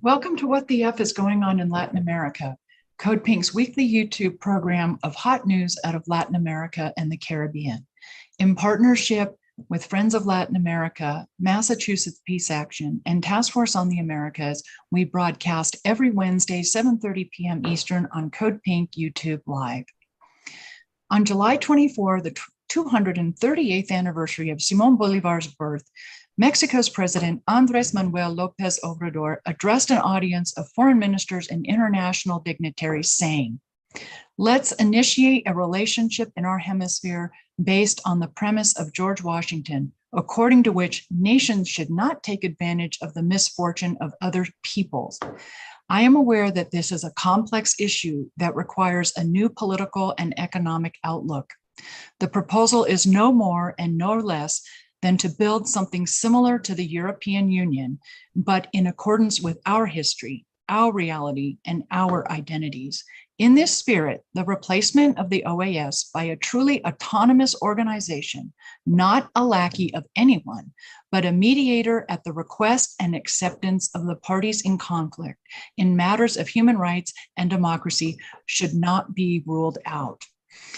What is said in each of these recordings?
Welcome to What the F is Going On in Latin America, Code Pink's weekly YouTube program of hot news out of Latin America and the Caribbean. In partnership with Friends of Latin America, Massachusetts Peace Action, and Task Force on the Americas, we broadcast every Wednesday, 7:30 p.m. Eastern on Code Pink YouTube Live. On July 24, the 238th anniversary of Simón Bolívar's birth, Mexico's President Andrés Manuel López Obrador addressed an audience of foreign ministers and international dignitaries saying, "Let's initiate a relationship in our hemisphere based on the premise of George Washington, according to which nations should not take advantage of the misfortune of other peoples. I am aware that this is a complex issue that requires a new political and economic outlook. The proposal is no more and no less than to build something similar to the European Union, but in accordance with our history, our reality, and our identities. In this spirit, the replacement of the OAS by a truly autonomous organization, not a lackey of anyone, but a mediator at the request and acceptance of the parties in conflict in matters of human rights and democracy, should not be ruled out."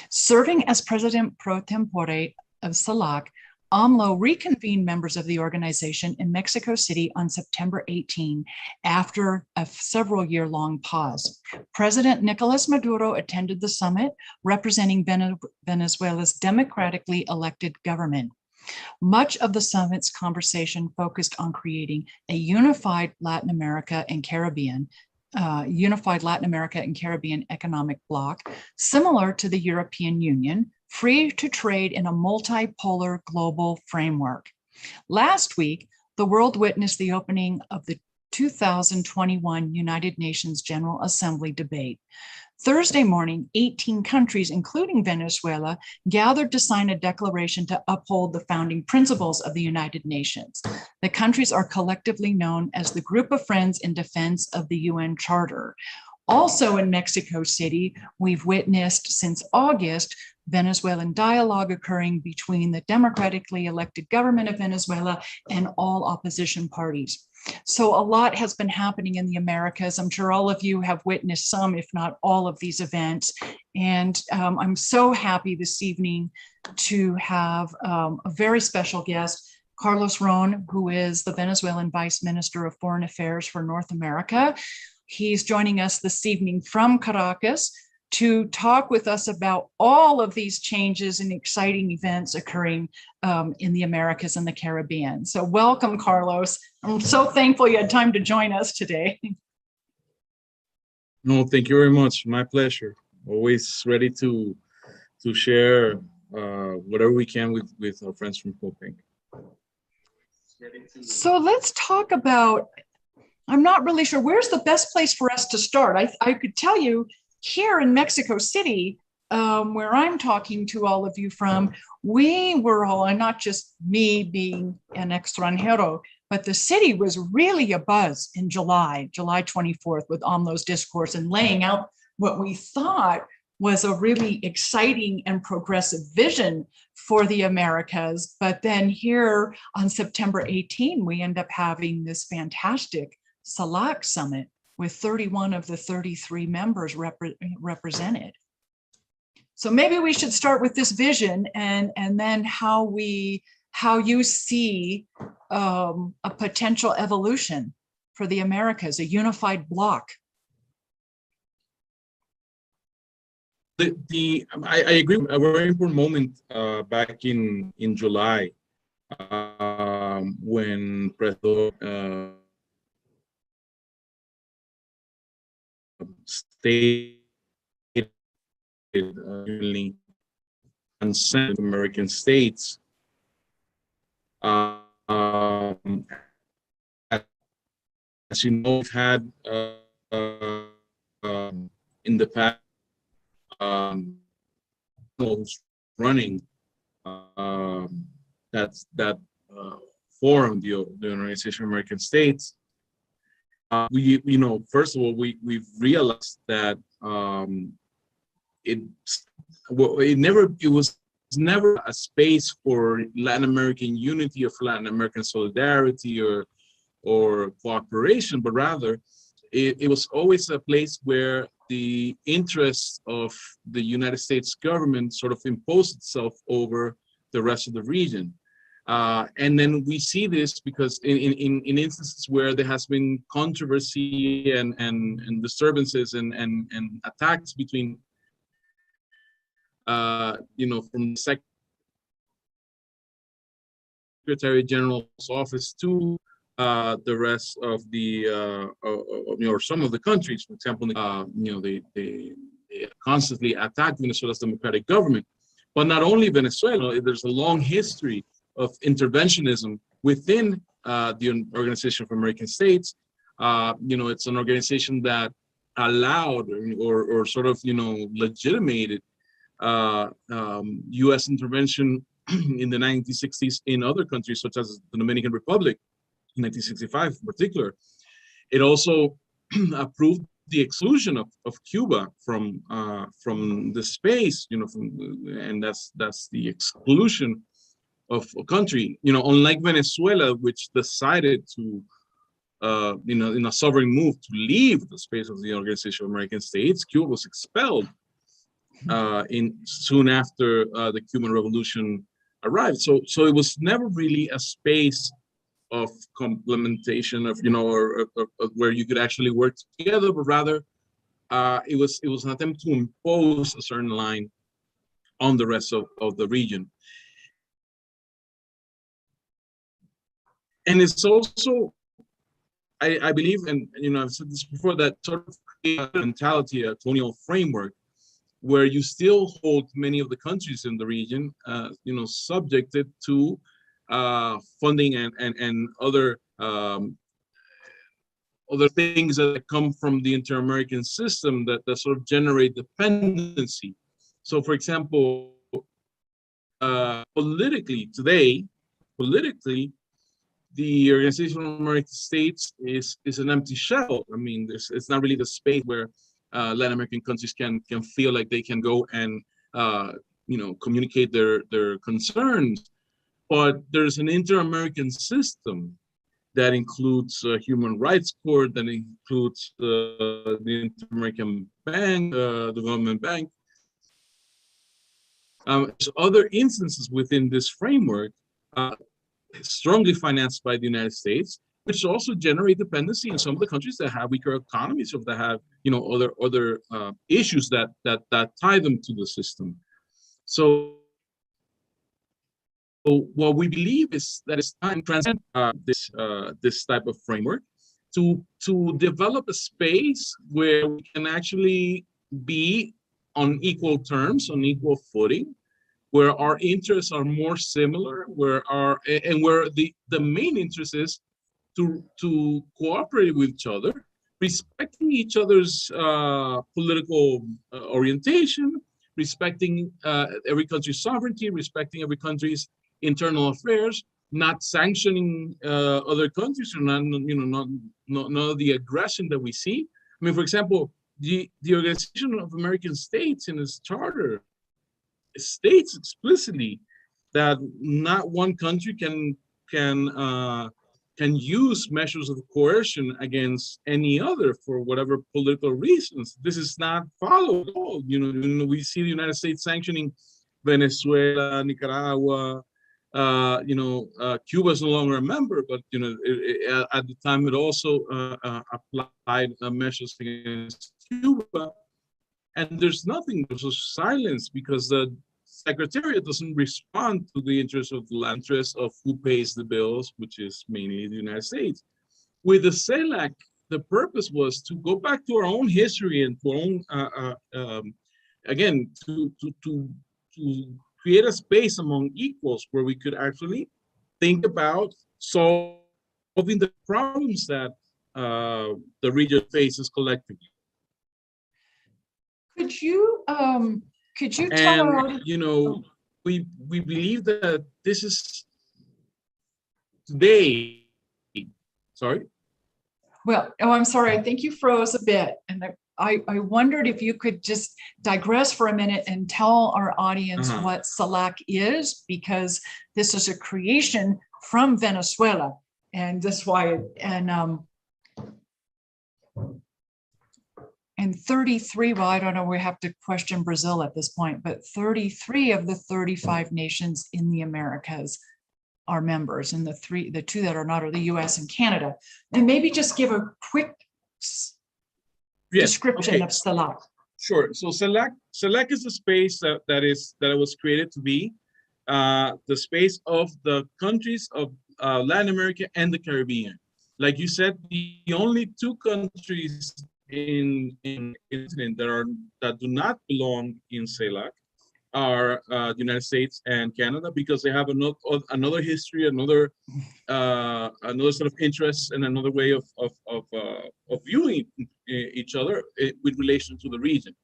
Serving as president pro tempore of CELAC, AMLO reconvened members of the organization in Mexico City on September 18 after a several-year-long pause. President Nicolas Maduro attended the summit, representing Venezuela's democratically elected government. Much of the summit's conversation focused on creating a unified Latin America and Caribbean economic bloc, similar to the European Union, free to trade in a multipolar global framework. Last week, the world witnessed the opening of the 2021 United Nations General Assembly debate. Thursday morning, 18 countries, including Venezuela, gathered to sign a declaration to uphold the founding principles of the United Nations. The countries are collectively known as the Group of Friends in Defense of the UN Charter. Also in Mexico City, we've witnessed since August Venezuelan dialogue occurring between the democratically elected government of Venezuela and all opposition parties. So a lot has been happening in the Americas. I'm sure all of you have witnessed some, if not all, of these events. And I'm so happy this evening to have a very special guest, Carlos Ron, who is the Venezuelan Vice Minister of Foreign Affairs for North America. He's joining us this evening from Caracas to talk with us about all of these changes and exciting events occurring in the Americas and the Caribbean. So welcome, Carlos. I'm so thankful you had time to join us today. No, thank you very much. My pleasure. Always ready to share whatever we can with our friends from Code Pink. So let's talk about, I'm not really sure, where's the best place for us to start? I could tell you, here in Mexico City, where I'm talking to all of you from, we were all, and not just me being an extranjero, but the city was really abuzz in July 24th with AMLO's discourse and laying out what we thought was a really exciting and progressive vision for the Americas. But then here on September 18, we end up having this fantastic CELAC summit with 31 of the 33 members represented. So maybe we should start with this vision and then how you see a potential evolution for the Americas, a unified bloc. I agree. A very important moment back in July when President stated and sent American states as you know, we've had in the past running that forum, the Organization of American States. First of all, we've realized that it was never a space for Latin American unity or for Latin American solidarity or or cooperation, but rather it was always a place where the interests of the United States government sort of imposed itself over the rest of the region. And then we see this because in instances where there has been controversy and disturbances and attacks between, from the Secretary General's office to the rest of the, or some of the countries, for example, they constantly attack Venezuela's democratic government. But not only Venezuela, there's a long history of interventionism within the Organization of American States. It's an organization that allowed or sort of, legitimated U.S. intervention in the 1960s in other countries, such as the Dominican Republic in 1965 in particular. It also approved the exclusion of Cuba from the space, and that's the exclusion of a country, unlike Venezuela, which decided to, in a sovereign move to leave the space of the Organization of American States. Cuba was expelled soon after the Cuban Revolution arrived. So it was never really a space of complementation of, or where you could actually work together, but rather it was an attempt to impose a certain line on the rest of the region. And it's also, I believe, and I've said this before, that sort of mentality, a colonial framework, where you still hold many of the countries in the region, subjected to funding and other things that come from the inter-American system that sort of generate dependency. So, for example, politically, the Organization of American States is an empty shell. I mean, it's not really the space where Latin American countries can feel like they can go and communicate their concerns. But there's an inter-American system that includes a human rights court, that includes the Inter-American Bank, Development Bank. There's other instances within this framework, strongly financed by the United States, which also generate dependency in some of the countries that have weaker economies, or that have other issues that tie them to the system. So what we believe is that it's time to transcend this type of framework to develop a space where we can actually be on equal terms, on equal footing, where our interests are more similar, where the main interest is to cooperate with each other, respecting each other's political orientation, respecting every country's sovereignty, respecting every country's internal affairs, not sanctioning other countries, or not the aggression that we see. I mean, for example, the Organization of American States in its charter states explicitly that not one country can use measures of coercion against any other for whatever political reasons. This is not followed at all. We see the United States sanctioning Venezuela, Nicaragua. Cuba is no longer a member, but at the time it also applied measures against Cuba. And there's nothing, there's a silence, because the Secretariat doesn't respond to the interest of who pays the bills, which is mainly the United States. With the CELAC, the purpose was to go back to our own history and to our own, again, to create a space among equals where we could actually think about solving the problems that the region faces collectively. Could you tell our audience? We believe that this is today. Sorry. Well, I'm sorry. I think you froze a bit, and I wondered if you could just digress for a minute and tell our audience what CELAC is, because this is a creation from Venezuela, And that's why, and 33, well, I don't know, we have to question Brazil at this point, but 33 of the 35 nations in the Americas are members, and the two that are not are the US and Canada. And maybe just give a quick description of CELAC. Sure. So CELAC is a space that was created to be the space of the countries of Latin America and the Caribbean. Like you said, the only two countries in continent that do not belong in CELAC are the United States and Canada, because they have another history, another sort of interests, and another way of viewing each other with relation to the region.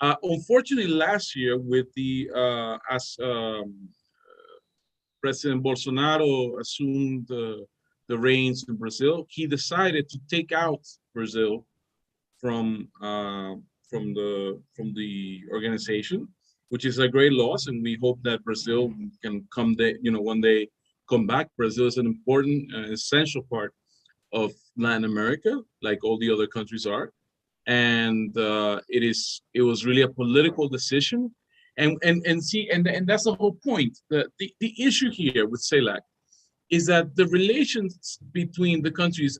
Unfortunately, last year, with as President Bolsonaro assumed the reins in Brazil, he decided to take out Brazil from the organization, which is a great loss, and we hope that Brazil can one day come back. Brazil is an important, essential part of Latin America, like all the other countries are, and it was really a political decision, and that's the whole point. The issue here with CELAC is that the relations between the countries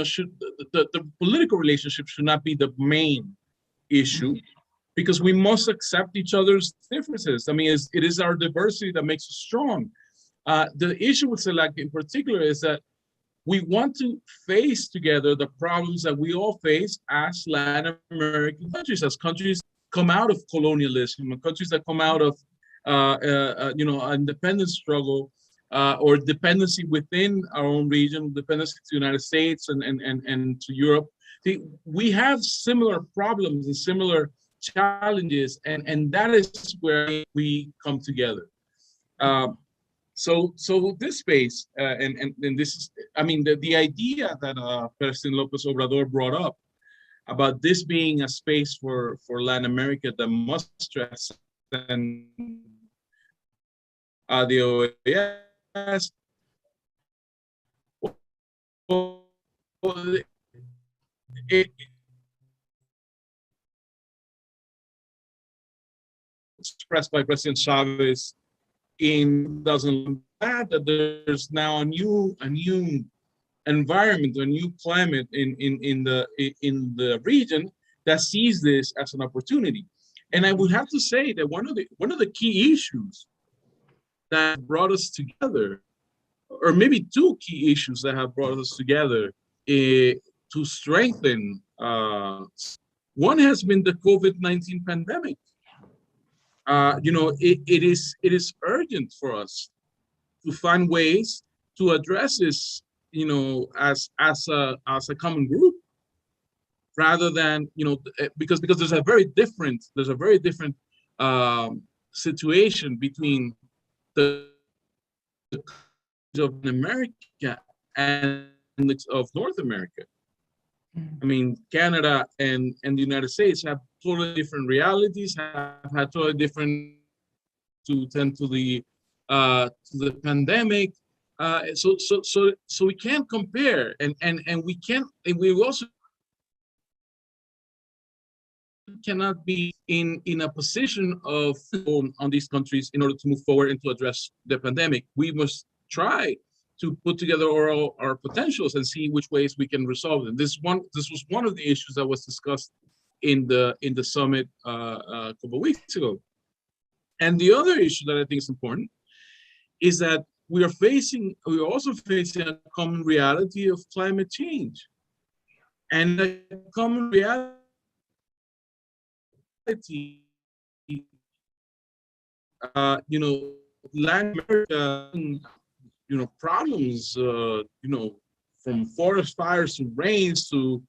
should the political relationship should not be the main issue, because we must accept each other's differences. I mean, it is our diversity that makes us strong. The issue with CELAC in particular is that we want to face together the problems that we all face as Latin American countries, as countries come out of colonialism, countries that come out of independence struggle, or dependency within our own region, dependency to the United States and to Europe. We have similar problems and similar challenges, and that is where we come together. So this space, and this is, I mean, the idea that President Lopez Obrador brought up about this being a space for Latin America that must transcend the OAS. Expressed by President Chavez in 2011, that there's now a new environment, a new climate in the region that sees this as an opportunity. And I would have to say that one of the key issues that brought us together, or maybe two key issues that have brought us together to strengthen, one has been the COVID-19 pandemic. It is urgent for us to find ways to address this, as a common group, rather than, because there's a very different situation between the of America and of North America. I mean, Canada and the United States have totally different realities, have had totally different to tend to the pandemic. So we can't compare, and we also cannot be in a position of on these countries in order to move forward and to address the pandemic. We must try to put together our potentials and see which ways we can resolve them. This was one of the issues that was discussed in the summit a couple of weeks ago. And the other issue that I think is important is that we are also facing a common reality of climate change. And the common reality, Latin America, problems, from forest fires to rains to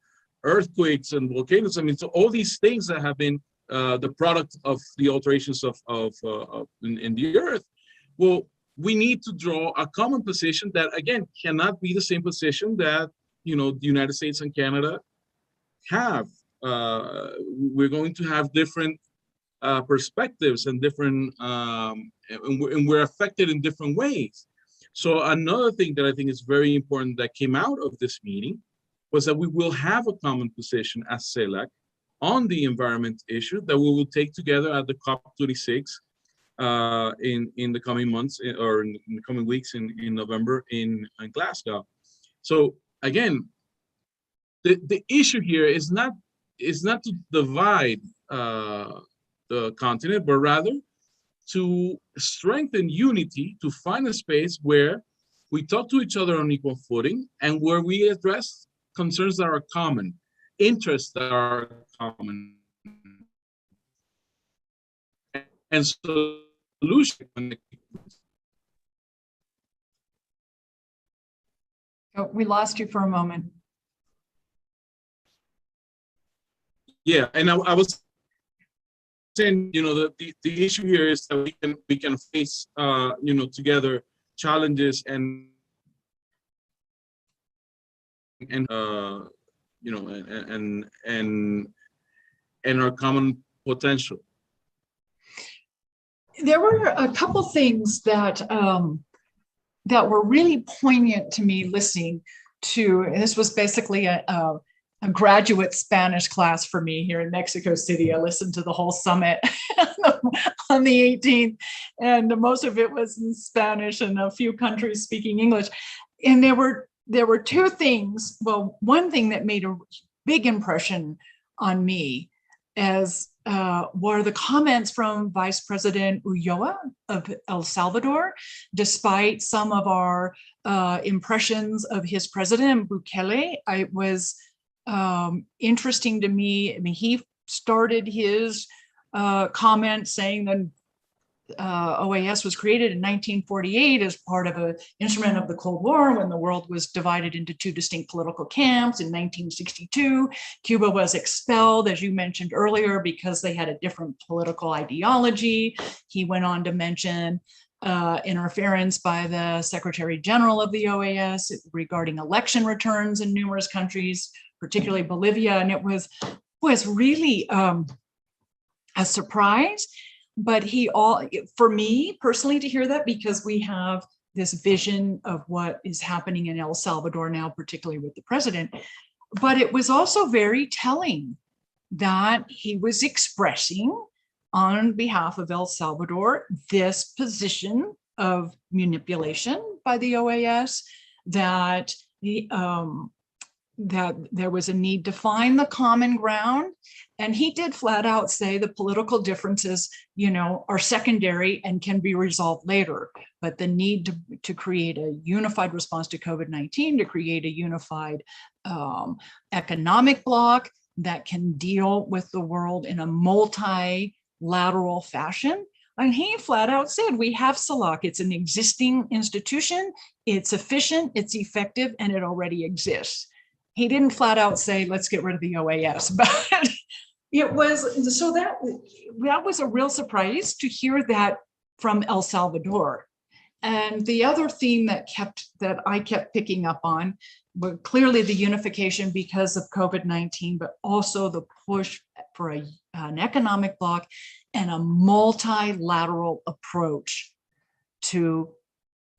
earthquakes and volcanoes. I mean, so all these things that have been the product of the alterations in the earth. Well, we need to draw a common position that, again, cannot be the same position that, the United States and Canada have. We're going to have different perspectives and different, and we're affected in different ways. So another thing that I think is very important that came out of this meeting was that we will have a common position as CELAC on the environment issue that we will take together at the COP26 in the coming months or in the coming weeks in November in Glasgow. So again, the issue here is not to divide the continent, but rather to strengthen unity, to find a space where we talk to each other on equal footing and where we address concerns that are common, interests that are common, and solutions. Oh, we lost you for a moment. Yeah, and I was saying, the issue here is that we can face, together challenges and our common potential. There were a couple things that were really poignant to me listening to, and this was basically a graduate Spanish class for me here in Mexico City. I listened to the whole summit on the 18th, and most of it was in Spanish and a few countries speaking English. And there were two things. Well, one thing that made a big impression on me were the comments from Vice President Ulloa of El Salvador. Despite some of our impressions of his president, Bukele, it was interesting to me. I mean, he started his comment saying that OAS was created in 1948 as part of an instrument of the Cold War when the world was divided into two distinct political camps. In 1962, Cuba was expelled, as you mentioned earlier, because they had a different political ideology. He went on to mention interference by the Secretary General of the OAS regarding election returns in numerous countries, particularly Bolivia. And it was really a surprise. But for me personally to hear that, because we have this vision of what is happening in El Salvador now, particularly with the president, but it was also very telling that he was expressing on behalf of El Salvador this position of manipulation by the OAS, that there was a need to find the common ground. And he did flat out say the political differences, are secondary and can be resolved later. But the need to create a unified response to COVID-19, to create a unified economic bloc that can deal with the world in a multilateral fashion. And he flat out said, we have CELAC. It's an existing institution. It's efficient, it's effective, and it already exists. He didn't flat out say, let's get rid of the OAS, but it was, so that was a real surprise to hear that from El Salvador. And the other theme that I kept picking up on was clearly the unification because of COVID-19, but also the push for an economic bloc and a multilateral approach to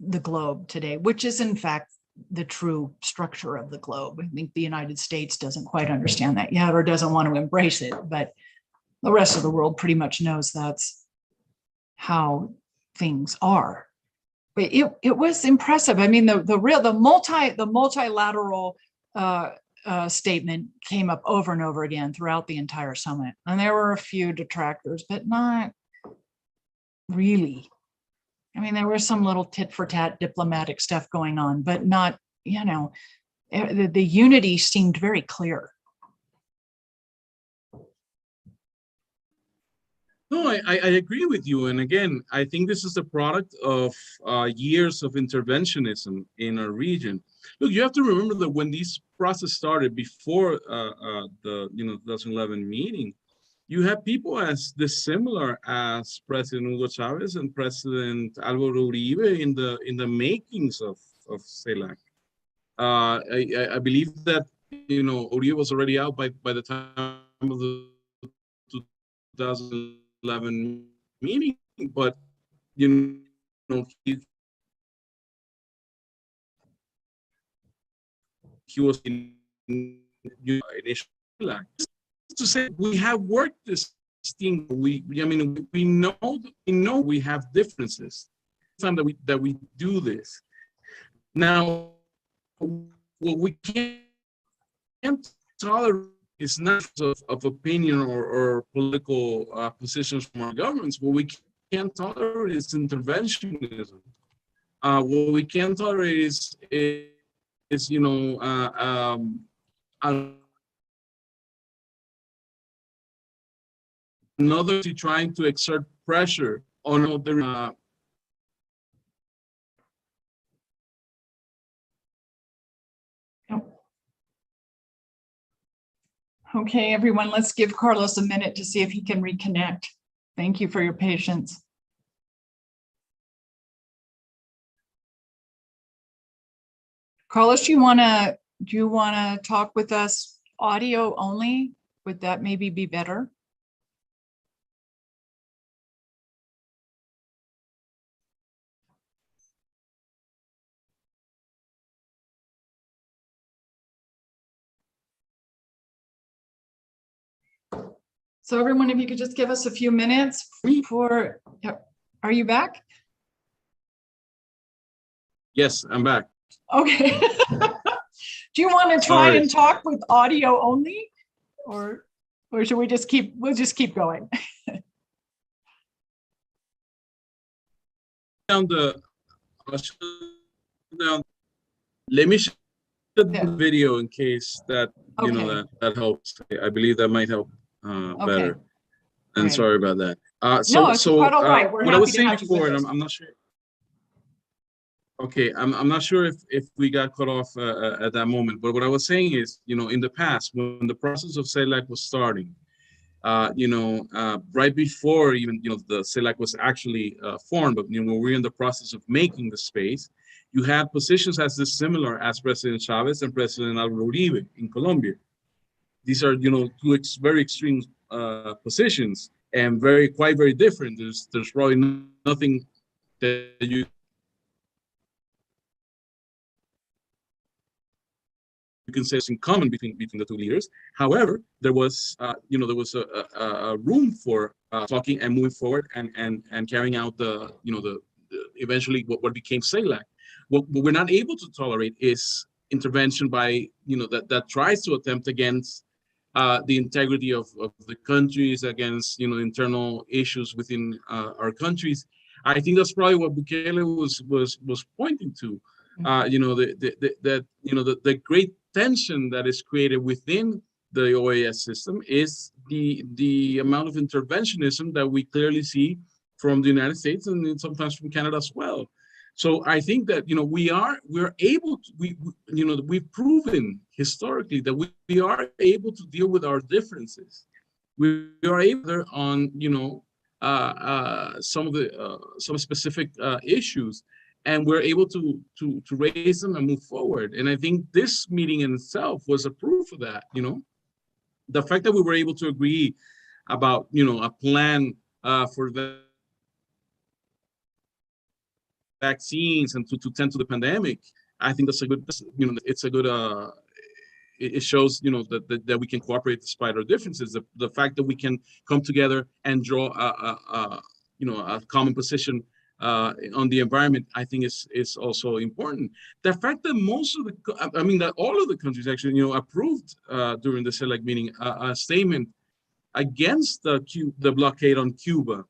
the globe today, which is in fact the true structure of the globe. I think the United States doesn't quite understand that yet, or doesn't want to embrace it, but the rest of the world pretty much knows that's how things are. But it was impressive. I mean, the multilateral statement came up over and over again throughout the entire summit, and there were a few detractors, but not really. I mean, there was some little tit for tat diplomatic stuff going on, but not, the unity seemed very clear. No, I agree with you. And again, I think this is a product of years of interventionism in our region. Look, you have to remember that when this process started before the 2011 meeting, you have people as dissimilar as President Hugo Chavez and President Álvaro Uribe in the makings of CELAC. I believe that Uribe was already out by the time of the 2011 meeting, but he he was in initial CELAC. To say we have worked this team. I mean, we know we have differences. It's time that we do this. Now, what we can't tolerate is not of opinion or political positions from our governments. What we can't tolerate is interventionism. What we can't tolerate is another trying to exert pressure on other. Okay, everyone, let's give Carlos a minute to see if he can reconnect. Thank you for your patience. Carlos, do you want to talk with us audio only? Would that maybe be better? So everyone, if you could just give us a few minutes for, are you back? Yes, I'm back. Okay. Do you want to try and talk with audio only, or should we just we'll just keep going? Let me show the video in case that that helps. I believe that might help better. And right. Sorry about that. No, it's quite all right. We're what I was saying before, and I'm not sure. Okay, I'm not sure if we got cut off at that moment, but what I was saying is, in the past, when the process of CELAC was starting, right before even, the CELAC was actually formed, but, when we're in the process of making the space, you had positions as similar as President Chavez and President Álvaro Uribe in Colombia. These are, two very extreme positions and quite very different. There's probably nothing that you can say is in common between the two leaders. However, there was a room for talking and moving forward and carrying out the eventually what became CELAC. What we're not able to tolerate is intervention by that tries to attempt against the integrity of the countries, against internal issues within our countries. I think that's probably what Bukele was pointing to. The great tension that is created within the OAS system is the amount of interventionism that we clearly see from the United States and sometimes from Canada as well. So I think that we're able to, we've proven historically that we are able to deal with our differences. We are able on some specific issues, and we're able to raise them and move forward. And I think this meeting in itself was a proof of that. The fact that we were able to agree about a plan for the vaccines and to tend to the pandemic, I think that's a good, it's a good, it shows, that we can cooperate despite our differences. The fact that we can come together and draw a common position on the environment, I think is also important. The fact that that all of the countries actually, approved during the CELAC meeting a statement against the blockade on Cuba.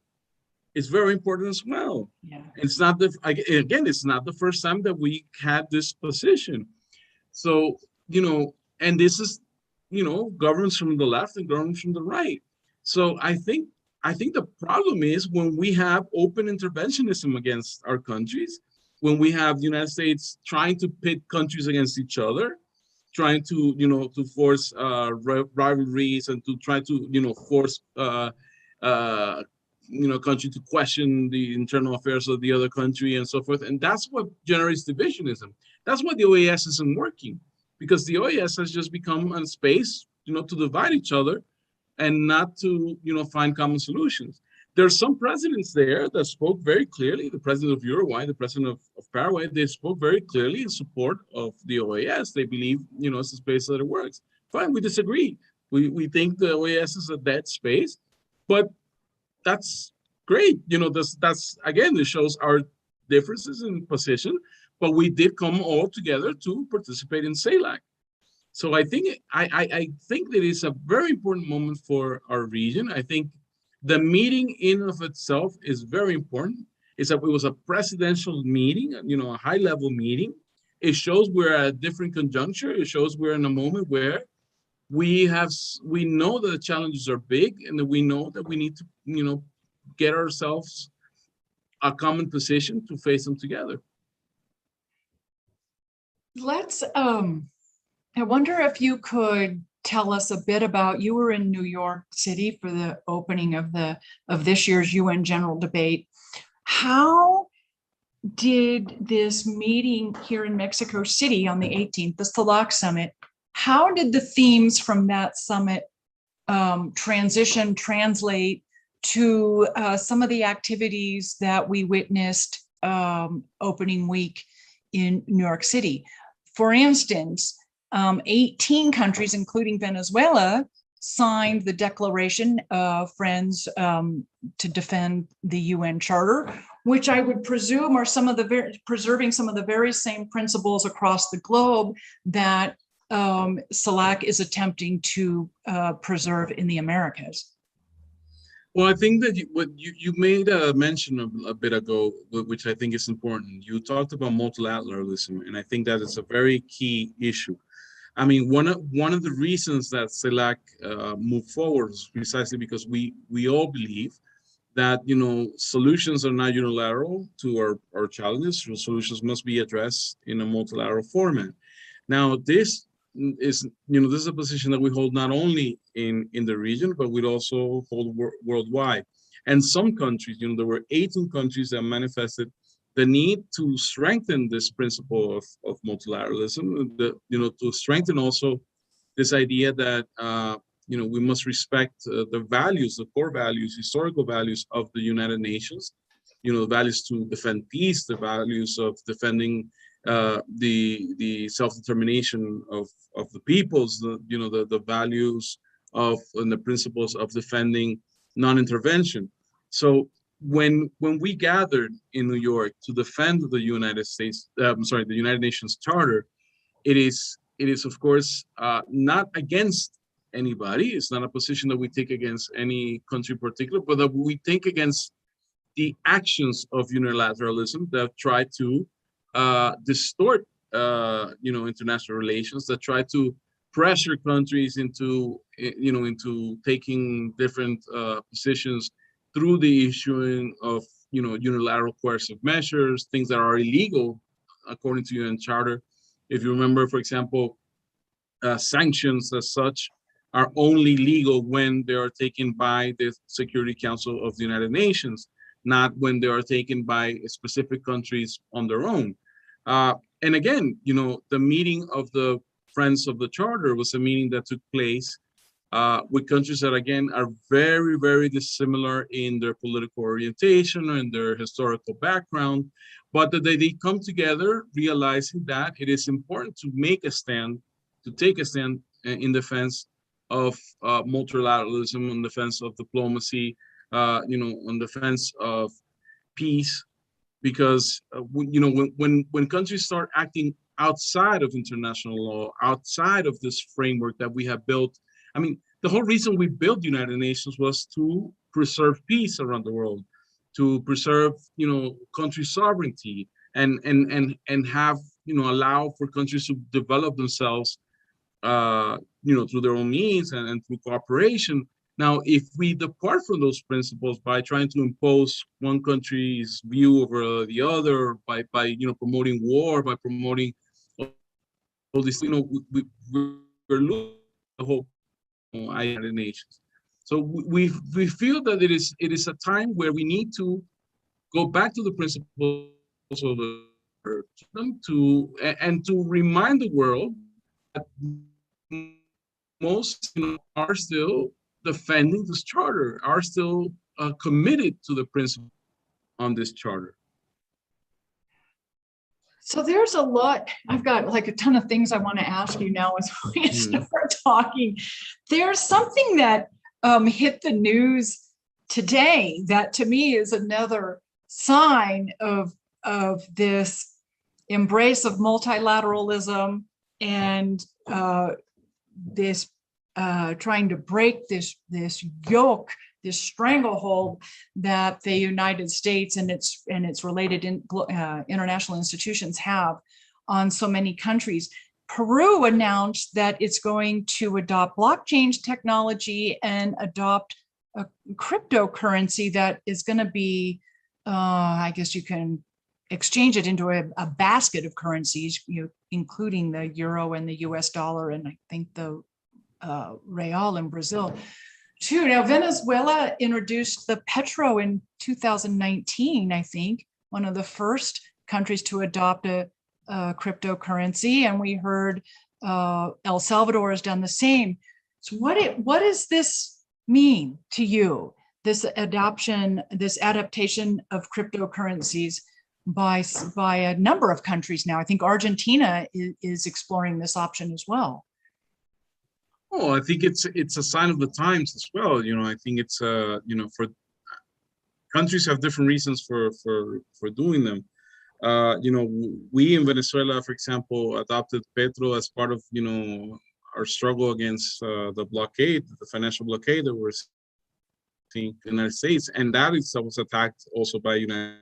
It's very important as well. Yeah. It's not it's not the first time that we had this position. So, and this is, governments from the left and governments from the right. So I think the problem is when we have open interventionism against our countries, when we have the United States trying to pit countries against each other, trying to, to force rivalries and to try to, force country to question the internal affairs of the other country and so forth. And that's what generates divisionism. That's why the OAS isn't working, because the OAS has just become a space, to divide each other and not to, find common solutions. There's some presidents there that spoke very clearly. The president of Uruguay, the president of Paraguay, they spoke very clearly in support of the OAS. They believe, it's a space that it works. Fine, we disagree. We think the OAS is a dead space, but that's great. That's again, it shows our differences in position, but we did come all together to participate in CELAC. So I think that it's a very important moment for our region. I think the meeting in of itself is very important. It was a presidential meeting, a high level meeting. It shows we're at a different conjuncture. It shows we're in a moment where we know that the challenges are big, and that we know that we need to, get ourselves a common position to face them together. Let's, I wonder if you could tell us a bit about, you were in New York City for the opening of this year's UN General Debate. How did this meeting here in Mexico City on the 18th, the CELAC Summit, how did the themes from that summit translate to some of the activities that we witnessed opening week in New York City? For instance, 18 countries, including Venezuela, signed the Declaration of Friends to Defend the UN Charter, which I would presume are preserving some of the very same principles across the globe that CELAC is attempting to preserve in the Americas. Well, I think that what you made a mention of a bit ago, which I think is important. You talked about multilateralism, and I think that is a very key issue. I mean, one of the reasons that CELAC moved forward is precisely because we all believe that solutions are not unilateral to our challenges. Solutions must be addressed in a multilateral format. Now, this is a position that we hold not only in the region, but we also hold worldwide. And some countries, there were 18 countries that manifested the need to strengthen this principle of multilateralism, to strengthen also this idea that, we must respect the values, the core values, historical values of the United Nations, the values to defend peace, the values of defending the self-determination of the peoples, the values of and the principles of defending non-intervention. So when we gathered in New York to defend the the United Nations Charter, it is of course not against anybody. It's not a position that we take against any country in particular, but that we take against the actions of unilateralism that try to distort, international relations, that try to pressure countries into taking different positions through the issuing of, unilateral coercive measures, things that are illegal according to UN Charter. If you remember, for example, sanctions as such are only legal when they are taken by the Security Council of the United Nations, not when they are taken by specific countries on their own. And again, the meeting of the Friends of the Charter was a meeting that took place with countries that, again, are very, very dissimilar in their political orientation and their historical background, but that they come together realizing that it is important to take a stand in defense of multilateralism, in defense of diplomacy, in defense of peace, because when countries start acting outside of international law, outside of this framework that we have built. I mean, the whole reason we built the United Nations was to preserve peace around the world, to preserve, country sovereignty, and have, allow for countries to develop themselves, through their own means and through cooperation. Now, if we depart from those principles by trying to impose one country's view over the other, by promoting war, by promoting all this, we're losing the whole United Nations. So we feel that it is a time where we need to go back to the principles of the to remind the world that most are still defending this charter, are still committed to the principle on this charter. So there's a lot, I've got like a ton of things I want to ask you now as we start talking. There's something that hit the news today that to me is another sign of this embrace of multilateralism and this trying to break this yoke, this stranglehold that the United States and its related international institutions have on so many countries. Peru announced that it's going to adopt blockchain technology and adopt a cryptocurrency that is going to be, I guess you can exchange it into a basket of currencies, including the euro and the US dollar, and I think the real in Brazil too. Now, Venezuela introduced the petro in 2019, I think, one of the first countries to adopt a cryptocurrency, and we heard El Salvador has done the same. So what does this mean to you, this adaptation of cryptocurrencies by a number of countries now? I think Argentina is exploring this option as well. Oh, I think it's a sign of the times as well. I think it's for countries have different reasons for doing them. We in Venezuela, for example, adopted Petro as part of our struggle against the blockade, the financial blockade that we're seeing in the United States, and that itself was attacked also by United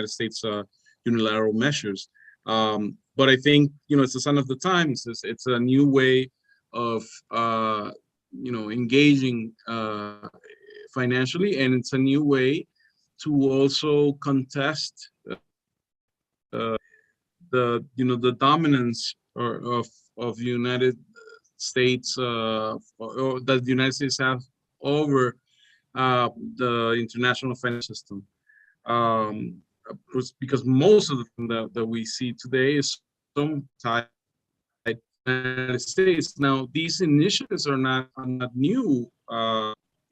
States unilateral measures. But I think it's a sign of the times. It's a new way of engaging financially, and it's a new way to also contest the dominance of United States or that the United States have over the international financial system. Because most of the thing that we see today is some tied to the United States. Now, these initiatives are not new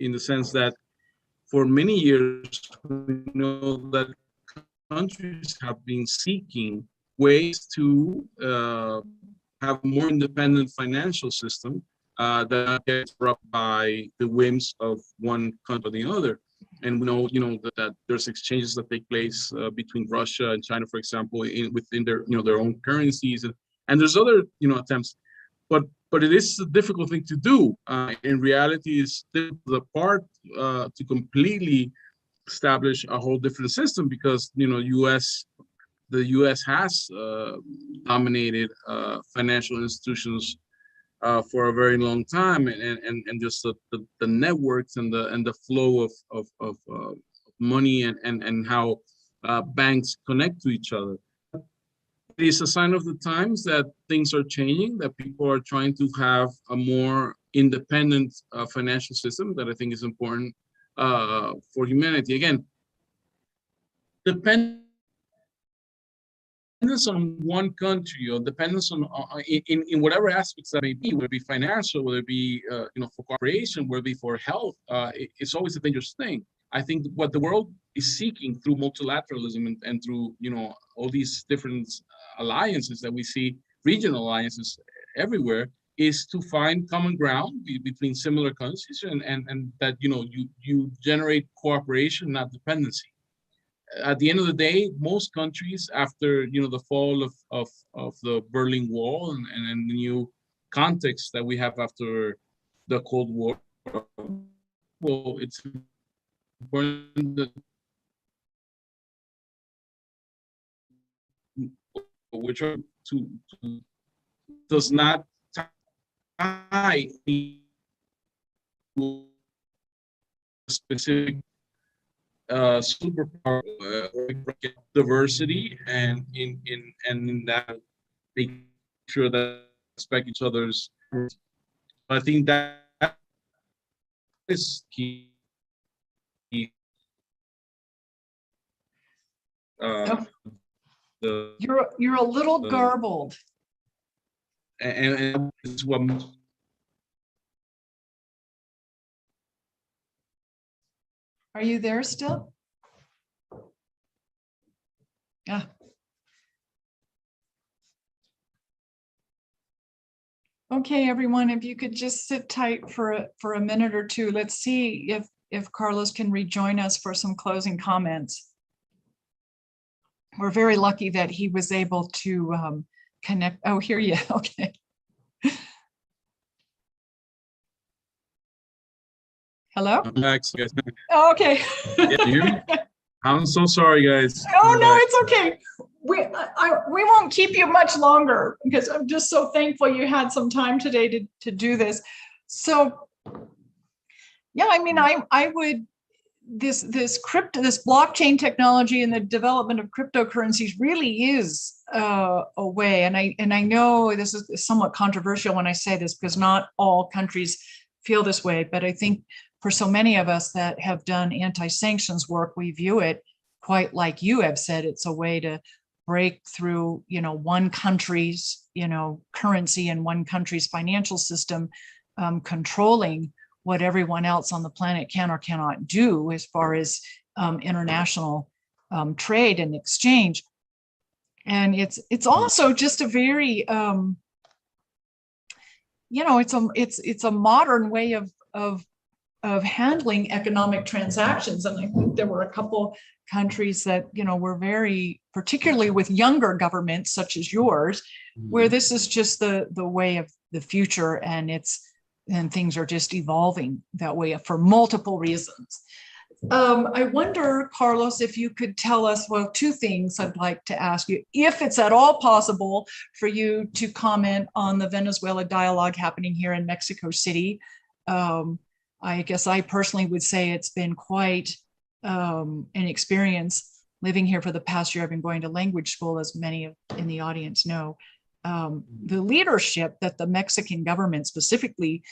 in the sense that for many years, we know that countries have been seeking ways to have a more independent financial system that gets corrupted by the whims of one country or the other. And we know, that there's exchanges that take place between Russia and China, for example, within their, their own currencies, and there's other, attempts. But it is a difficult thing to do. In reality, it's the part to completely establish a whole different system because, the U.S. has dominated financial institutions for a very long time, and just the networks and the flow of money and how banks connect to each other. It is a sign of the times that things are changing, that people are trying to have a more independent financial system that I think is important for humanity. Again, dependence on one country or dependence on in whatever aspects that may be, whether it be financial, whether it be for cooperation, whether it be for health, it's always a dangerous thing. I think what the world is seeking through multilateralism and through all these different alliances that we see, regional alliances everywhere, is to find common ground between similar countries and that you generate cooperation, not dependency. At the end of the day, most countries, after the fall of the Berlin Wall and the new context that we have after the Cold War, well, it's important that which are to does not tie to a specific superpower diversity and in that make sure that respect each other's. I think that is key. You're a little garbled. And it's what Are you there still? Yeah. Okay, everyone, if you could just sit tight for a minute or two. Let's see if Carlos can rejoin us for some closing comments. We're very lucky that he was able to connect. Oh, here you. Okay. Hello? I'm back, guys. Oh, okay. Yeah, you hear me? I'm so sorry, guys. Oh, no, it's okay. We won't keep you much longer because I'm just so thankful you had some time today to do this. So, yeah, I mean, I would, this blockchain technology and the development of cryptocurrencies really is a way. And I know this is somewhat controversial when I say this because not all countries feel this way, but I think for so many of us that have done anti-sanctions work, we view it quite like you have said. It's a way to break through, one country's, currency and one country's financial system, controlling what everyone else on the planet can or cannot do as far as international trade and exchange. And it's also just a very, it's a modern way of handling economic transactions. And I think there were a couple countries that, were very, particularly with younger governments such as yours, where this is just the way of the future, and things are just evolving that way for multiple reasons. I wonder, Carlos, if you could tell us, well, two things I'd like to ask you, if it's at all possible for you to comment on the Venezuela dialogue happening here in Mexico City. I guess I personally would say it's been quite an experience living here for the past year. I've been going to language school, as many in the audience know. The leadership that the Mexican government, specifically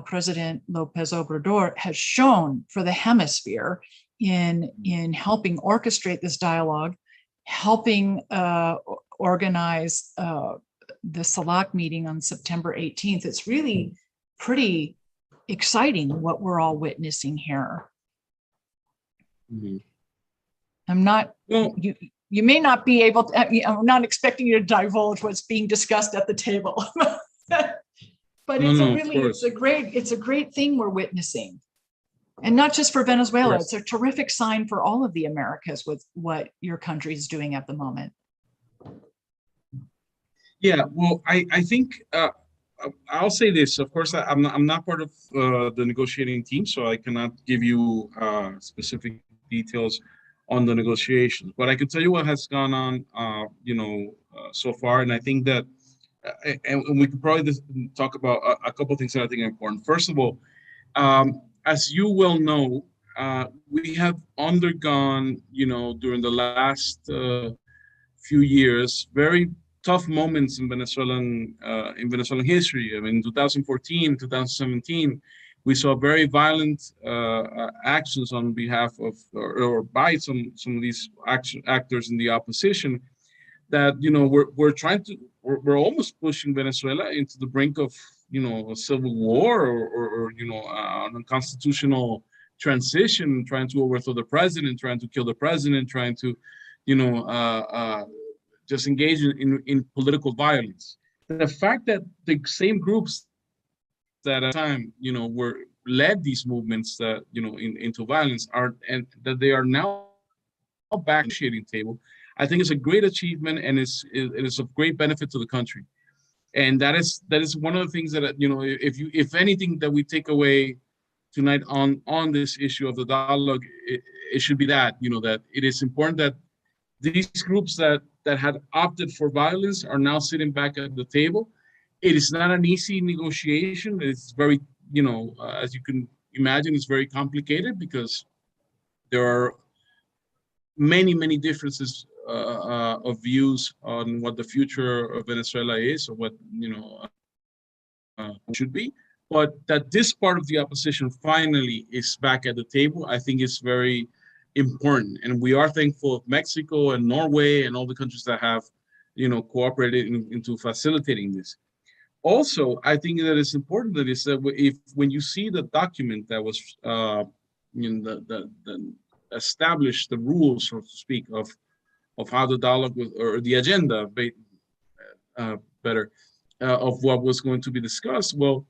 President Lopez Obrador, has shown for the hemisphere in helping orchestrate this dialogue, helping organize the CELAC meeting on September 18th. It's really pretty exciting what we're all witnessing here. Mm-hmm. I'm not, you may not be able to, I'm not expecting you to divulge what's being discussed at the table, but it's a great thing we're witnessing. And not just for Venezuela, It's a terrific sign for all of the Americas with what your country is doing at the moment. Yeah, well, I think I'll say this. Of course, I'm not part of the negotiating team, so I cannot give you specific details on the negotiations. But I can tell you what has gone on, so far. And I think that, and we could probably just talk about a couple of things that I think are important. First of all, as you well know, we have undergone, during the last few years, very tough moments in Venezuelan history. I mean, in 2014, 2017, we saw very violent actions on behalf of or by some of these actors in the opposition. That we're almost pushing Venezuela into the brink of a civil war or an unconstitutional transition, trying to overthrow the president, trying to kill the president, trying to just engage in political violence. The fact that the same groups that at the time, were led these movements that, into violence and that they are now back at the negotiating table, I think is a great achievement, and it is of great benefit to the country. And that is one of the things that, if anything that we take away tonight on this issue of the dialogue, it should be that, that it is important that these groups that had opted for violence are now sitting back at the table. It is not an easy negotiation. It's very, as you can imagine, it's very complicated because there are many, many differences of views on what the future of Venezuela is, or what should be. But that this part of the opposition finally is back at the table, I think is very important. And we are thankful of Mexico and Norway and all the countries that have, cooperated into facilitating this. Also, I think that it's important that when you see the document that was the establish the rules, so to speak, of how the dialogue was, or the agenda, better, of what was going to be discussed. Well,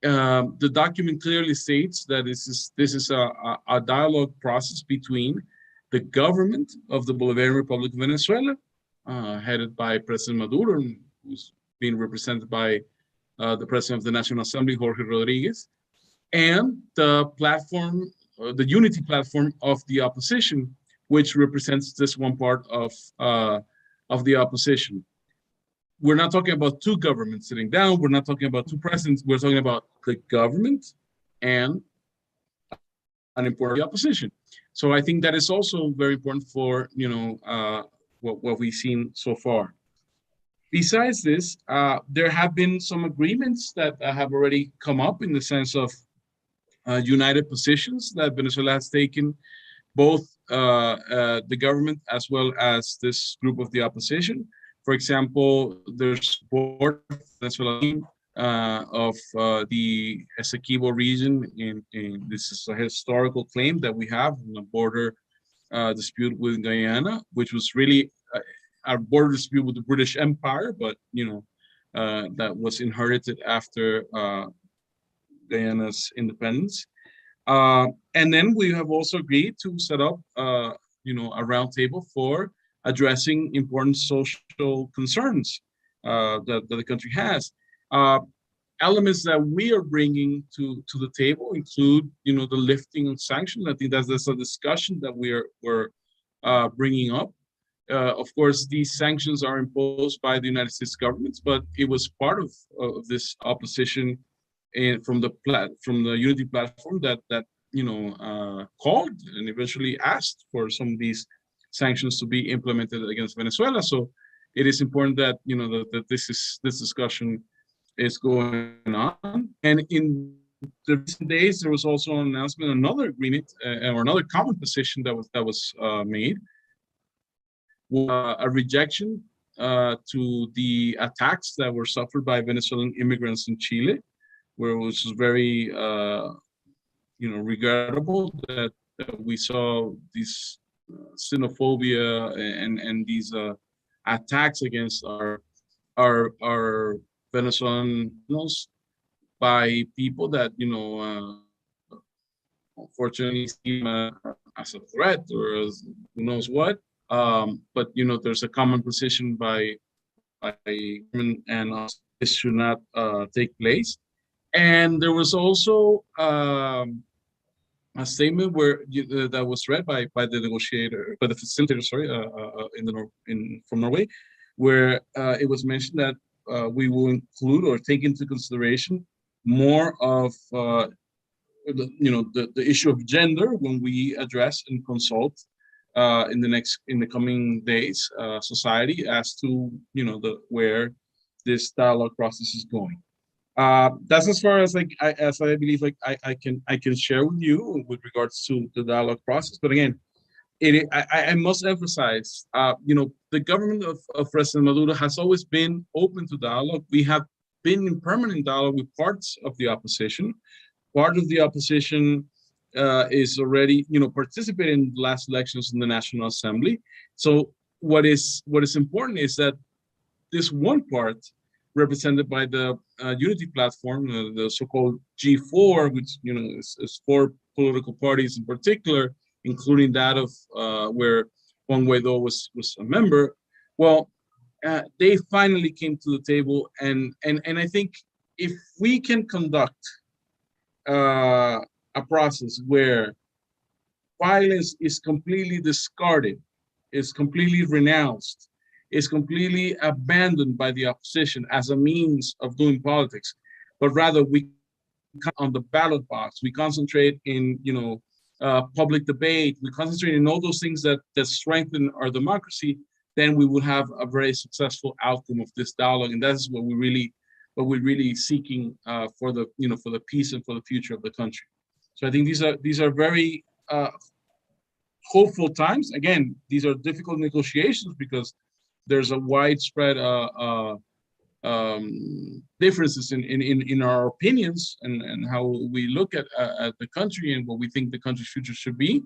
the document clearly states that this is a dialogue process between the government of the Bolivarian Republic of Venezuela, headed by President Maduro, who's being represented by the President of the National Assembly, Jorge Rodriguez, and the platform, the unity platform of the opposition, which represents this one part of the opposition. We're not talking about two governments sitting down. We're not talking about two presidents. We're talking about the government and an important opposition. So I think that is also very important for what we've seen so far. Besides this, there have been some agreements that have already come up in the sense of united positions that Venezuela has taken, both the government as well as this group of the opposition. For example, there's support of Venezuela of the Essequibo region. In this is a historical claim that we have in the border dispute with Guyana, which was really our border dispute with the British Empire, but that was inherited after Guyana's independence. And then we have also agreed to set up a roundtable for addressing important social concerns that the country has. Elements that we are bringing to the table include, the lifting of sanctions. I think that's a discussion that we're bringing up. Of course, these sanctions are imposed by the United States government, but it was part of this opposition from the unity platform that called and eventually asked for some of these sanctions to be implemented against Venezuela. So it is important that that this discussion is going on. And in the recent days, there was also an announcement, another agreement or another common position that was made, a rejection to the attacks that were suffered by Venezuelan immigrants in Chile, where it was very regrettable that we saw this xenophobia and these attacks against our Venezuelans by people that unfortunately see as a threat or as who knows what. But there's a common position by and this should not take place. And there was also a statement where that was read by the facilitator, sorry, from Norway, where it was mentioned that we will include or take into consideration more of the issue of gender when we address and consult in the coming days society as to where this dialogue process is going. That's as far as I believe I can share with you with regards to the dialogue process. But again, I must emphasize, the government of President Maduro has always been open to dialogue. We have been in permanent dialogue with parts of the opposition. Part of the opposition is already, participating in the last elections in the National Assembly. So what is important is that this one part, represented by the unity platform, the so-called G4, which is four political parties in particular, including that of where Juan Guaidó was a member. Well, they finally came to the table, and I think if we can conduct a process where violence is completely discarded, is completely renounced, is completely abandoned by the opposition as a means of doing politics, but rather we on the ballot box, we concentrate in public debate, we concentrate in all those things that strengthen our democracy, then we will have a very successful outcome of this dialogue, and that's what we're really seeking for the peace and for the future of the country. So I think these are very hopeful times. Again, these are difficult negotiations because there's a widespread differences in our opinions and how we look at the country and what we think the country's future should be.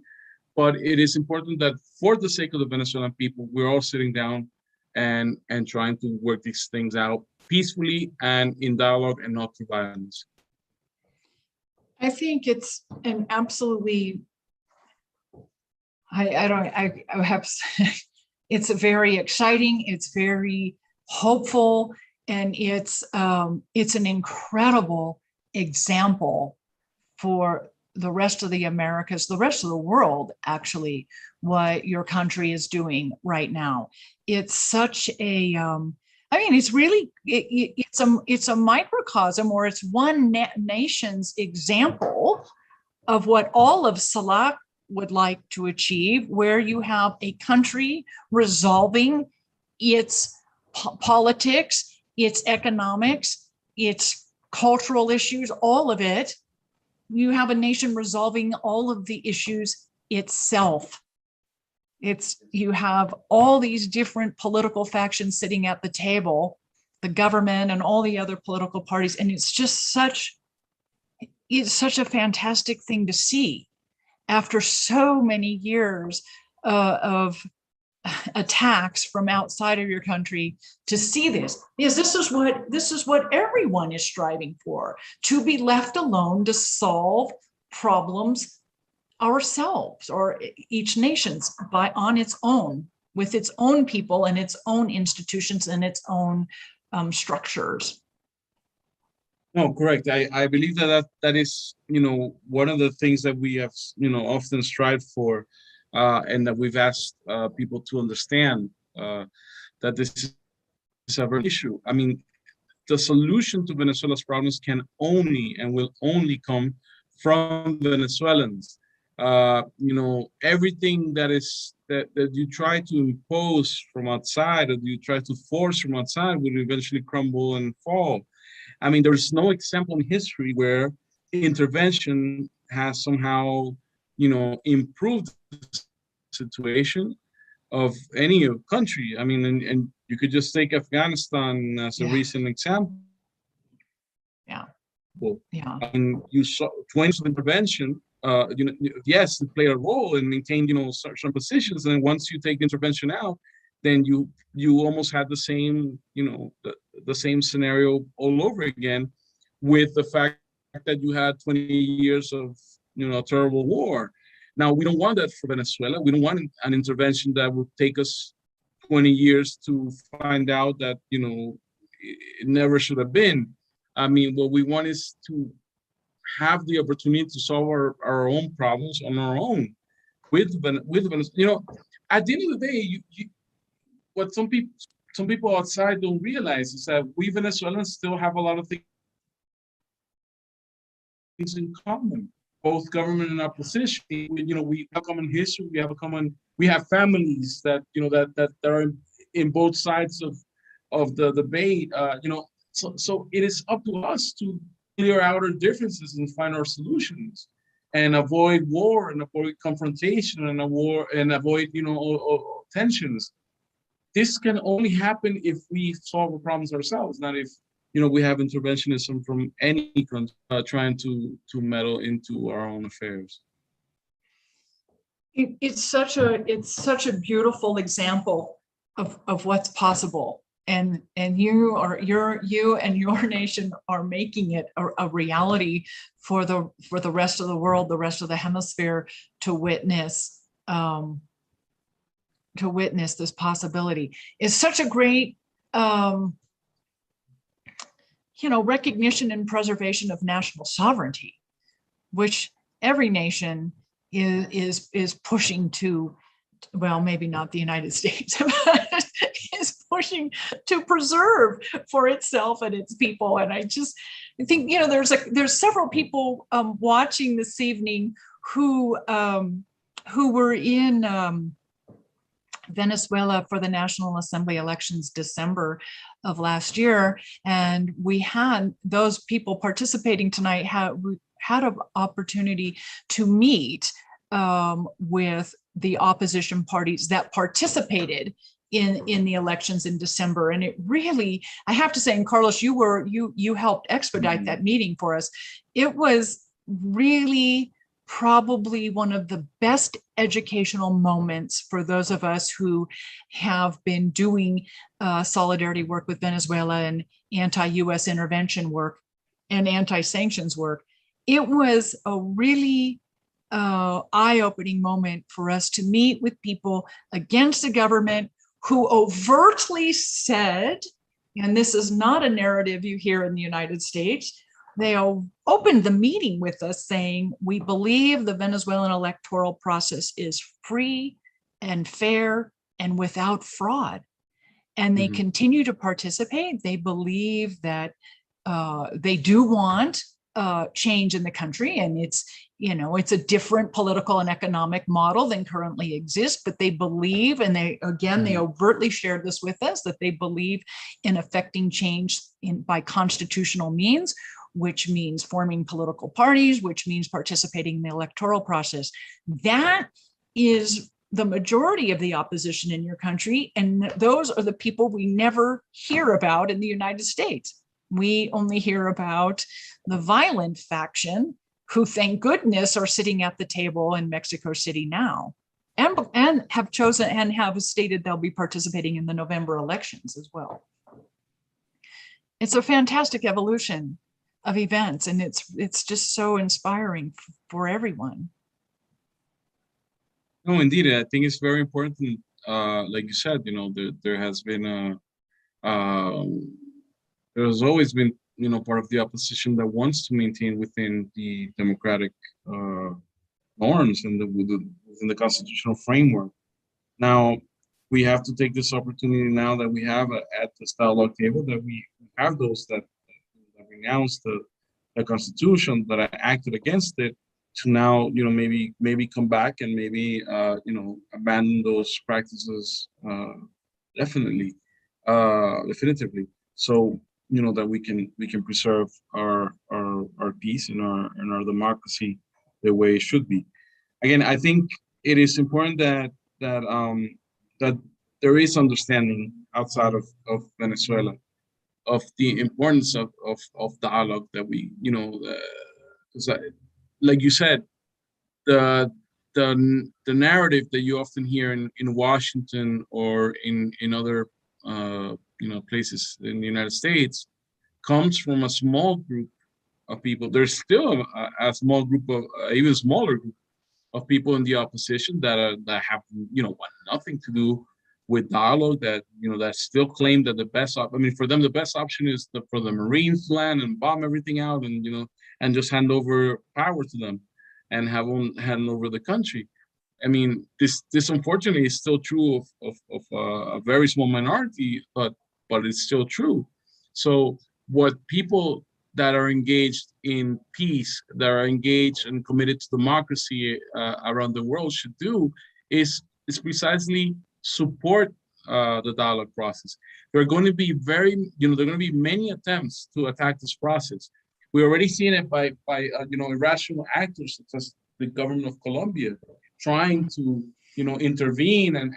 But it is important that for the sake of the Venezuelan people, we're all sitting down and trying to work these things out peacefully and in dialogue and not through violence. I think it's an absolutely, I have, it's very exciting, it's very hopeful, and it's an incredible example for the rest of the Americas, the rest of the world, actually, what your country is doing right now. It's such a, I mean, it's really, it's a microcosm, or it's one nation's example of what all of CELAC would like to achieve, where you have a country resolving its politics, its economics, its cultural issues, all of it. You have a nation resolving all of the issues itself. You have all these different political factions sitting at the table, the government and all the other political parties, and it's such a fantastic thing to see after so many years of attacks from outside of your country, to see this, because this is what everyone is striving for, to be left alone to solve problems ourselves, or each nation's on its own, with its own people and its own institutions and its own structures. No, correct. I believe that is, one of the things that we have, often strived for, and that we've asked people to understand, that this is a real issue. I mean, the solution to Venezuela's problems can only and will only come from Venezuelans. Everything that you try to impose from outside, or you try to force from outside, will eventually crumble and fall. I mean, there's no example in history where intervention has somehow, improved the situation of any country. I mean, and you could just take Afghanistan as a recent example. Yeah. Yeah. I mean, you saw 20 years of intervention. Yes, it played a role and maintained, certain positions. And once you take intervention out, then you almost had the same, the same scenario all over again, with the fact that you had 20 years of, a terrible war. Now, we don't want that for Venezuela. We don't want an intervention that would take us 20 years to find out that, it never should have been. I mean, what we want is to have the opportunity to solve our own problems on our own with Venezuela. At the end of the day, what some people outside don't realize is that we Venezuelans still have a lot of things in common, both government and opposition. We have a common history. We have families that that are in both sides of the debate. So it is up to us to clear out our differences and find our solutions, and avoid war, and avoid confrontation, and avoid tensions. This can only happen if we solve our problems ourselves, not if we have interventionism from any country trying to meddle into our own affairs. It's such a beautiful example of what's possible, and you and your nation are making it a reality for the rest of the world, the rest of the hemisphere, to witness this possibility. Is such a great recognition and preservation of national sovereignty, which every nation is pushing to, well, maybe not the United States, but is pushing to preserve for itself and its people. And I think there's several people watching this evening who were in Venezuela for the National Assembly elections December of last year, and we had those people participating tonight had an opportunity to meet with the opposition parties that participated in the elections in December. And it really, I have to say, and Carlos, you helped expedite that meeting for us. It was really probably one of the best educational moments for those of us who have been doing solidarity work with Venezuela and anti-US intervention work and anti-sanctions work. It was a really eye-opening moment for us to meet with people against the government who overtly said, and this is not a narrative you hear in the United States, they opened the meeting with us saying, we believe the Venezuelan electoral process is free and fair and without fraud. And they continue to participate. They believe that they do want change in the country, and it's a different political and economic model than currently exists, but they believe, and they overtly shared this with us, that they believe in effecting change by constitutional means, which means forming political parties, which means participating in the electoral process. That is the majority of the opposition in your country, and those are the people we never hear about in the United States. We only hear about the violent faction, who, thank goodness, are sitting at the table in Mexico City now, and have chosen and have stated they'll be participating in the November elections as well. It's a fantastic evolution of events, and it's just so inspiring for everyone. No, indeed, I think it's very important. Like you said, there has been there's always been, part of the opposition that wants to maintain within the democratic norms and within the constitutional framework. Now, we have to take this opportunity now that we have at this dialogue table, that we have those that renounced the Constitution, that acted against it, to now, maybe come back and maybe, abandon those practices definitively. So, that we can preserve our peace and our democracy the way it should be. Again, I think it is important that there is understanding outside of Venezuela of the importance of dialogue, that we, like you said, the narrative that you often hear in Washington or in other places in the United States comes from a small group of people. There's still a small group of even smaller group of people in the opposition that have want nothing to do with dialogue, that that still claim that the best for them the best option is for the Marines to land and bomb everything out, and and just hand over power to them and hand over the country. This unfortunately is still true of a very small minority, but it's still true. So what people that are engaged in peace, that are engaged and committed to democracy around the world should do is precisely support the dialogue process. There are going to be many attempts to attack this process. We're already seeing it by irrational actors such as the government of Colombia trying to intervene and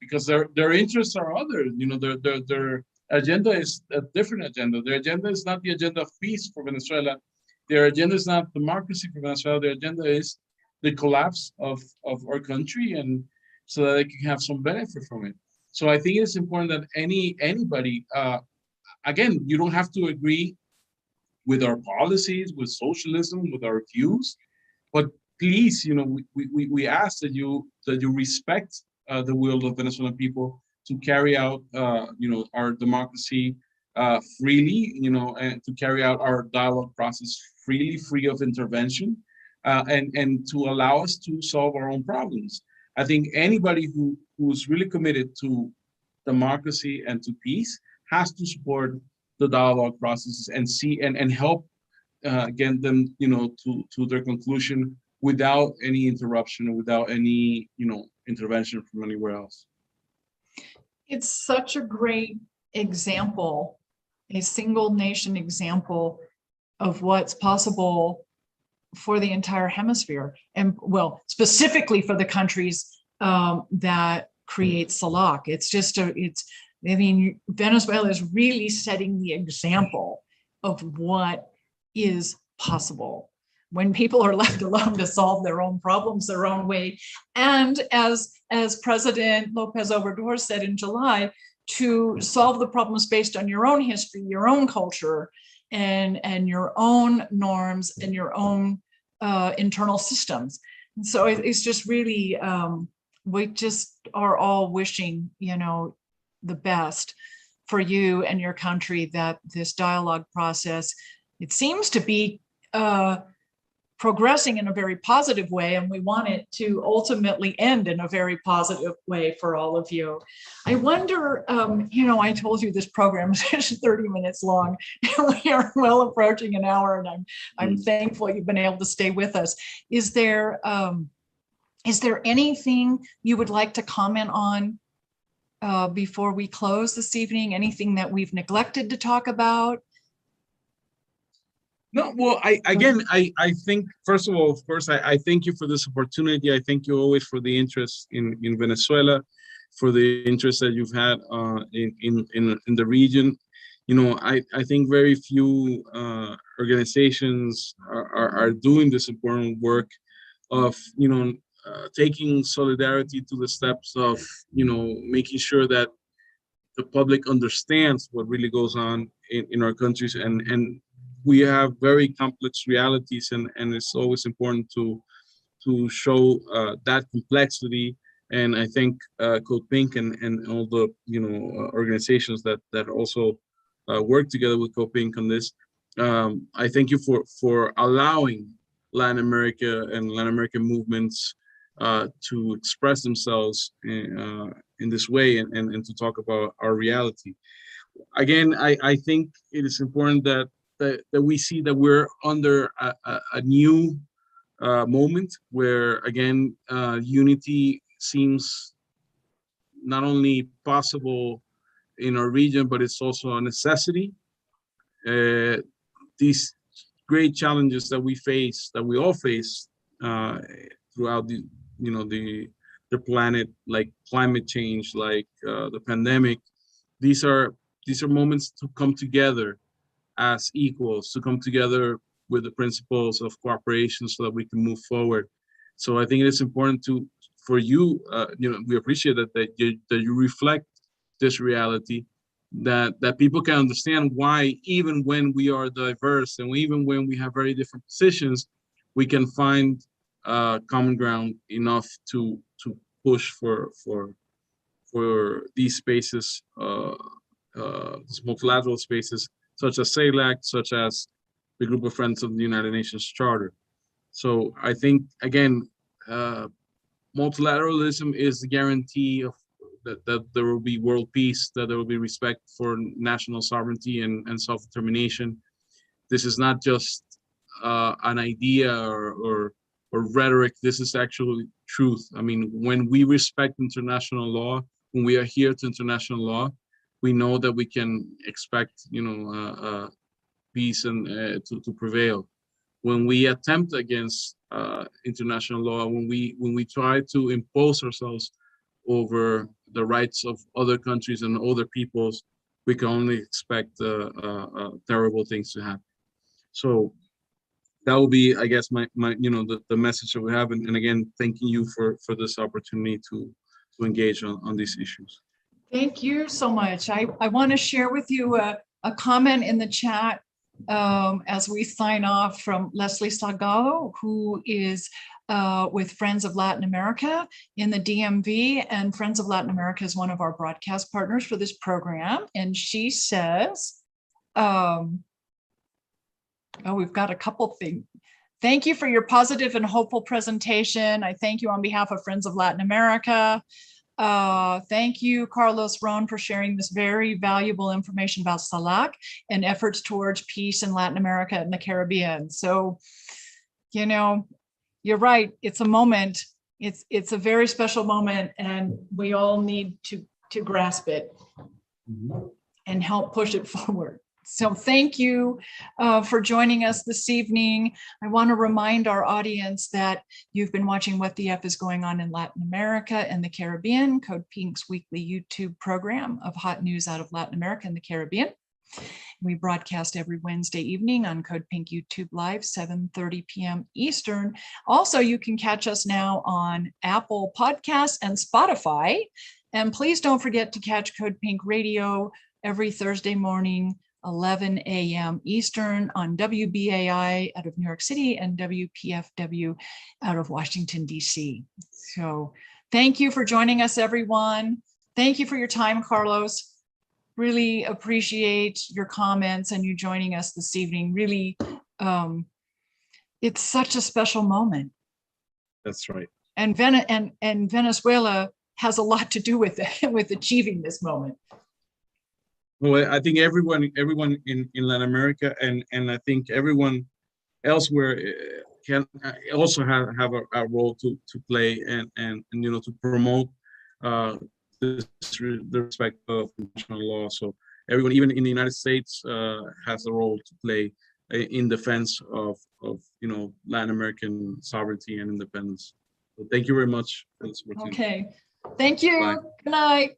because their interests are others. Their agenda is a different agenda. Their agenda is not the agenda of peace for Venezuela. Their agenda is not democracy for Venezuela. Their agenda is the collapse of our country, and so that they can have some benefit from it. So I think it's important that anybody, again, you don't have to agree with our policies, with socialism, with our views, but please, we ask that you respect the will of Venezuelan people to carry out, our democracy freely, and to carry out our dialogue process freely, free of intervention, and to allow us to solve our own problems. I think anybody who's really committed to democracy and to peace has to support the dialogue processes and see and help get them, to their conclusion without any interruption, without any, intervention from anywhere else. It's such a great example, a single nation example of what's possible for the entire hemisphere, and well, specifically for the countries that create CELAC. It's just I mean, Venezuela is really setting the example of what is possible when people are left alone to solve their own problems their own way. And as President Lopez Obrador said in July, to solve the problems based on your own history, your own culture, and your own norms and your own internal systems. And so it's just really, we just are all wishing, you know, the best for you and your country, that this dialogue process, it seems to be progressing in a very positive way, and we want it to ultimately end in a very positive way for all of you. I wonder, you know, I told you this program is 30 minutes long, and we are well approaching an hour, and I'm thankful you've been able to stay with us. Is there anything you would like to comment on before we close this evening? Anything that we've neglected to talk about? No, well, I think, first of all, of course, I thank you for this opportunity. I thank you always for the interest in Venezuela, for the interest that you've had in the region. You know, I think very few organizations are doing this important work of, you know, taking solidarity to the steps of, you know, making sure that the public understands what really goes on in our countries, and we have very complex realities, and it's always important to show that complexity. And I think Code Pink and all the, you know, organizations that also work together with Code Pink on this. I thank you for allowing Latin America and Latin American movements to express themselves in this way, and to talk about our reality. Again, I think it is important that we see that we're under a new moment where, again, unity seems not only possible in our region, but it's also a necessity. These great challenges that we all face throughout the, you know, the planet, like climate change, like the pandemic, these are moments to come together as equals, to come together with the principles of cooperation so that we can move forward. So I think it is important for you, you know, we appreciate that you reflect this reality, that people can understand why, even when we are diverse and even when we have very different positions, we can find common ground enough to push for these spaces, these multilateral spaces, such as CELAC, such as the Group of Friends of the United Nations Charter. So I think, again, multilateralism is the guarantee of that there will be world peace, that there will be respect for national sovereignty and self-determination. This is not just an idea or rhetoric. This is actually truth. I mean, when we respect international law, when we adhere to international law, we know that we can expect, you know, peace and to prevail. When we attempt against international law, when we try to impose ourselves over the rights of other countries and other peoples, we can only expect terrible things to happen. So that will be, I guess, my you know, the message that we have. And again, thanking you for this opportunity to engage on these issues. Thank you so much. I want to share with you a comment in the chat as we sign off from Leslie Salgado, who is with Friends of Latin America in the DMV, and Friends of Latin America is one of our broadcast partners for this program. And she says, oh, we've got a couple things. Thank you for your positive and hopeful presentation. I thank you on behalf of Friends of Latin America. Thank you, Carlos Ron, for sharing this very valuable information about CELAC and efforts towards peace in Latin America and the Caribbean. So, you know, you're right. It's a moment. It's a very special moment, and we all need to grasp it and help push it forward. So thank you for joining us this evening. I want to remind our audience that you've been watching What the F is Going On in Latin America and the Caribbean, Code Pink's weekly YouTube program of hot news out of Latin America and the Caribbean. We broadcast every Wednesday evening on Code Pink YouTube Live, 7:30 p.m. Eastern. Also, you can catch us now on Apple Podcasts and Spotify. And please don't forget to catch Code Pink Radio every Thursday morning, 11 a.m. Eastern on WBAI out of New York City and WPFW out of Washington, D.C. So thank you for joining us, everyone. Thank you for your time, Carlos. Really appreciate your comments and you joining us this evening. Really, it's such a special moment. That's right. And Venezuela has a lot to do with it, with achieving this moment. Well, I think everyone in Latin America and I think everyone elsewhere can also have a role to play and you know, to promote the respect of international law. So everyone, even in the United States, has a role to play in defense of you know, Latin American sovereignty and independence. So thank you very much for this opportunity. Okay, thank you. Bye. Good night.